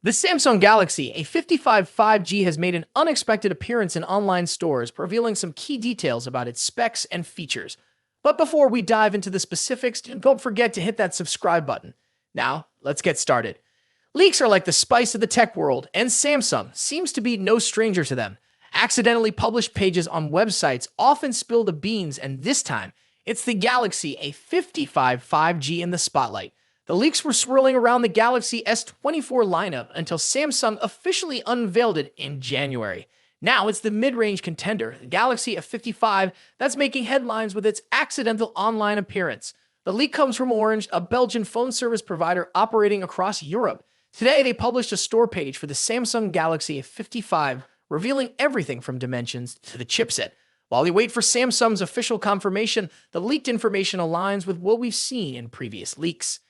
The Samsung Galaxy A55 5G has made an unexpected appearance in online stores, revealing some key details about its specs and features. But before we dive into the specifics, don't forget to hit that subscribe button. Now, let's get started. Leaks are like the spice of the tech world, and Samsung seems to be no stranger to them. Accidentally published pages on websites often spill the beans, and this time, it's the Galaxy A55 5G in the spotlight. The leaks were swirling around the Galaxy S24 lineup until Samsung officially unveiled it in January. Now it's the mid-range contender, the Galaxy A55, that's making headlines with its accidental online appearance. The leak comes from Orange, a Belgian phone service provider operating across Europe. Today, they published a store page for the Samsung Galaxy A55, revealing everything from dimensions to the chipset. While we wait for Samsung's official confirmation, the leaked information aligns with what we've seen in previous leaks.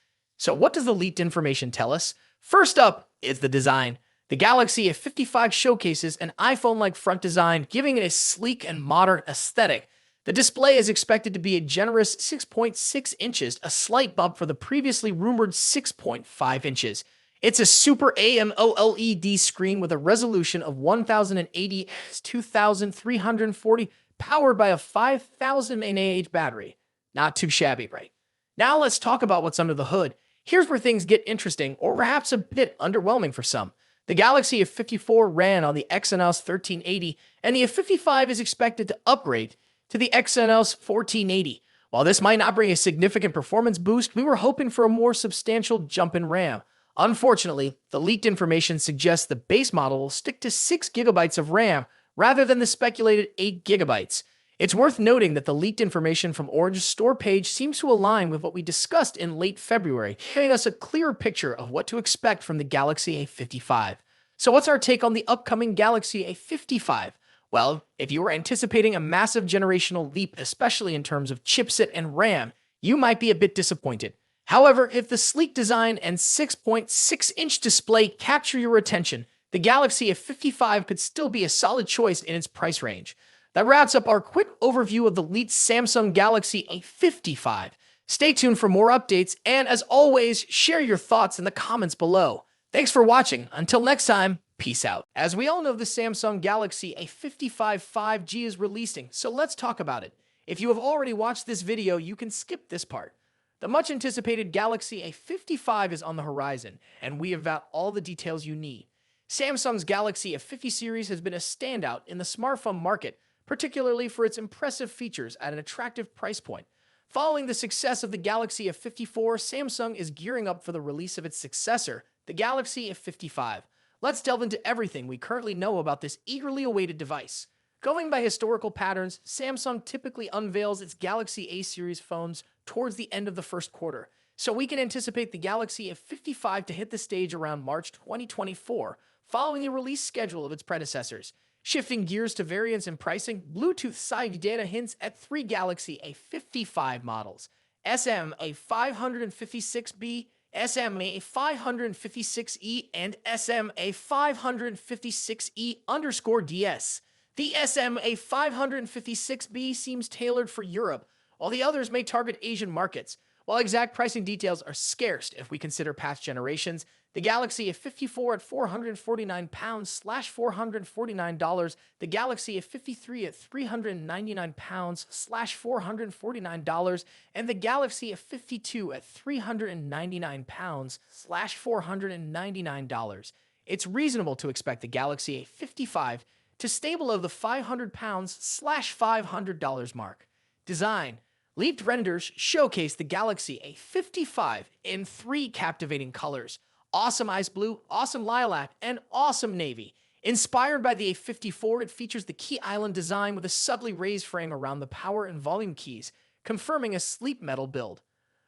So what does the leaked information tell us? First up is the design. The Galaxy A55 showcases an iPhone-like front design, giving it a sleek and modern aesthetic. The display is expected to be a generous 6.6 inches, a slight bump for the previously rumored 6.5 inches. It's a Super AMOLED screen with a resolution of 1080 x 2340, powered by a 5000 mAh battery. Not too shabby, right? Now let's talk about what's under the hood. Here's where things get interesting, or perhaps a bit underwhelming for some. The Galaxy A54 ran on the Exynos 1380, and the A55 is expected to upgrade to the Exynos 1480. While this might not bring a significant performance boost, we were hoping for a more substantial jump in RAM. Unfortunately, the leaked information suggests the base model will stick to 6 GB of RAM rather than the speculated 8 GB. It's worth noting that the leaked information from Orange's store page seems to align with what we discussed in late February, giving us a clearer picture of what to expect from the Galaxy A55. So what's our take on the upcoming Galaxy A55? Well, if you were anticipating a massive generational leap, especially in terms of chipset and RAM, you might be a bit disappointed. However, if the sleek design and 6.6-inch display capture your attention, the Galaxy A55 could still be a solid choice in its price range. That wraps up our quick overview of the leaked Samsung Galaxy A55. Stay tuned for more updates, and as always, share your thoughts in the comments below. Thanks for watching. Until next time, peace out. As we all know, the Samsung Galaxy A55 5G is releasing, so let's talk about it. If you have already watched this video, you can skip this part. The much-anticipated Galaxy A55 is on the horizon, and we have got all the details you need. Samsung's Galaxy A50 series has been a standout in the smartphone market, particularly for its impressive features at an attractive price point. Following the success of the Galaxy A54, Samsung is gearing up for the release of its successor, the Galaxy A55. Let's delve into everything we currently know about this eagerly awaited device. Going by historical patterns, Samsung typically unveils its Galaxy A series phones towards the end of the first quarter, so we can anticipate the Galaxy A55 to hit the stage around March 2024, following the release schedule of its predecessors. Shifting gears to variants and pricing, Bluetooth side data hints at 3 Galaxy A55 models: SMA556B, SMA556E, and SMA556E_DS. The SMA556B seems tailored for Europe, while the others may target Asian markets. While exact pricing details are scarce if we consider past generations, the Galaxy A54 at £449/$449, the Galaxy A53 at £399/$449, and the Galaxy A52 at £399/$499. It's reasonable to expect the Galaxy A55 to stay below the £500/$500 mark. Design. Leaked renders showcase the Galaxy A55 in 3 captivating colors: awesome ice blue, awesome lilac, and awesome navy. Inspired by the A54, it features the key island design with a subtly raised frame around the power and volume keys, confirming a sleek metal build.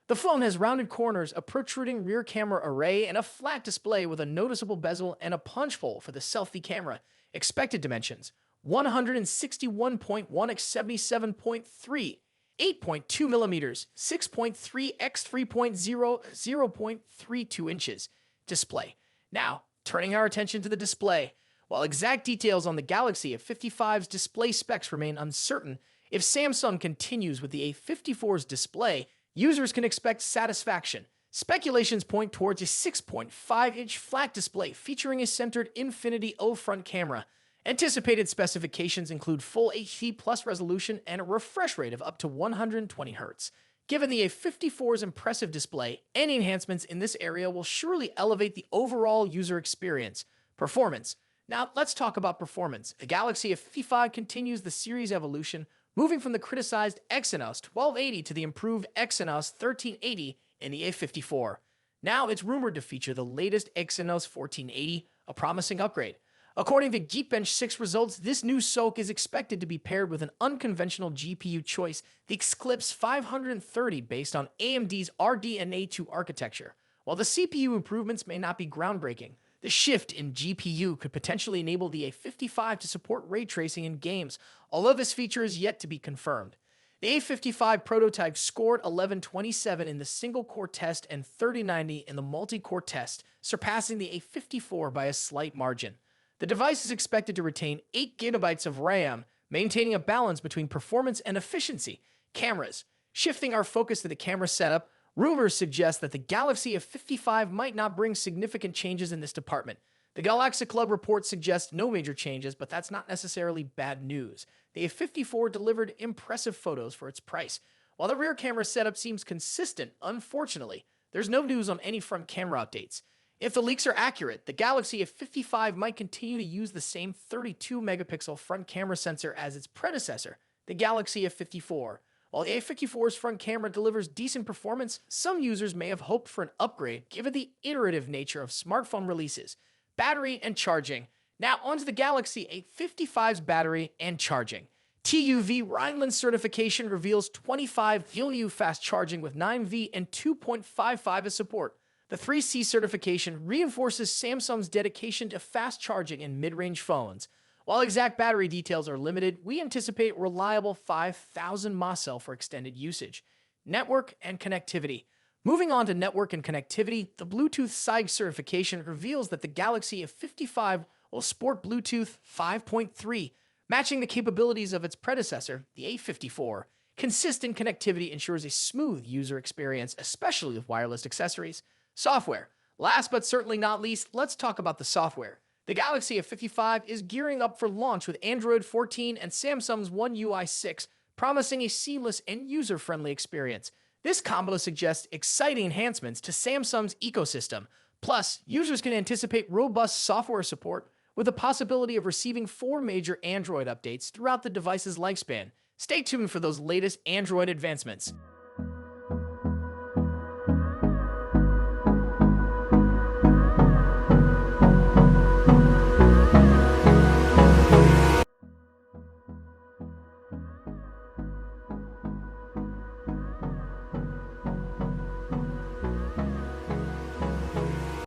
The phone has rounded corners, a protruding rear camera array, and a flat display with a noticeable bezel and a punch hole for the selfie camera. Expected dimensions: 161.1 x 77.3, 8.2 millimeters, 6.3 x 3.0, 0.32 inches. Display. Now, turning our attention to the display. While exact details on the Galaxy A55's display specs remain uncertain, if Samsung continues with the A54's display, users can expect satisfaction. Speculations point towards a 6.5-inch flat display featuring a centered Infinity O front camera. Anticipated specifications include full HD plus resolution and a refresh rate of up to 120Hz. Given the A54's impressive display, any enhancements in this area will surely elevate the overall user experience. Performance. Now, let's talk about performance. The Galaxy A55 continues the series evolution, moving from the criticized Exynos 1280 to the improved Exynos 1380 in the A54. Now, it's rumored to feature the latest Exynos 1480, a promising upgrade. According to Geekbench 6 results, this new SoC is expected to be paired with an unconventional GPU choice, the Eclipse 530 based on AMD's RDNA2 architecture. While the CPU improvements may not be groundbreaking, the shift in GPU could potentially enable the A55 to support ray tracing in games, although this feature is yet to be confirmed. The A55 prototype scored 1127 in the single-core test and 3090 in the multi-core test, surpassing the A54 by a slight margin. The device is expected to retain 8 GB of RAM, maintaining a balance between performance and efficiency. Cameras. Shifting our focus to the camera setup, rumors suggest that the Galaxy A55 might not bring significant changes in this department. The Galaxy Club report suggests no major changes, but that's not necessarily bad news. The A54 delivered impressive photos for its price. While the rear camera setup seems consistent, unfortunately, there's no news on any front camera updates. If the leaks are accurate, the Galaxy A55 might continue to use the same 32-megapixel front camera sensor as its predecessor, the Galaxy A54. While the A54's front camera delivers decent performance, some users may have hoped for an upgrade given the iterative nature of smartphone releases. Battery and charging. Now onto the Galaxy A55's battery and charging. TÜV Rheinland certification reveals 25 VLU fast charging with 9V and 2.55 as support. The 3C certification reinforces Samsung's dedication to fast charging in mid-range phones. While exact battery details are limited, we anticipate reliable 5,000 mAh for extended usage. Network and connectivity. Moving on to network and connectivity, the Bluetooth SIG certification reveals that the Galaxy A55 will sport Bluetooth 5.3, matching the capabilities of its predecessor, the A54. Consistent connectivity ensures a smooth user experience, especially with wireless accessories. Software. Last but certainly not least, let's talk about the software. The Galaxy A55 is gearing up for launch with Android 14 and Samsung's One UI 6, promising a seamless and user-friendly experience. This combo suggests exciting enhancements to Samsung's ecosystem. Plus, users can anticipate robust software support with the possibility of receiving 4 major Android updates throughout the device's lifespan. Stay tuned for those latest Android advancements.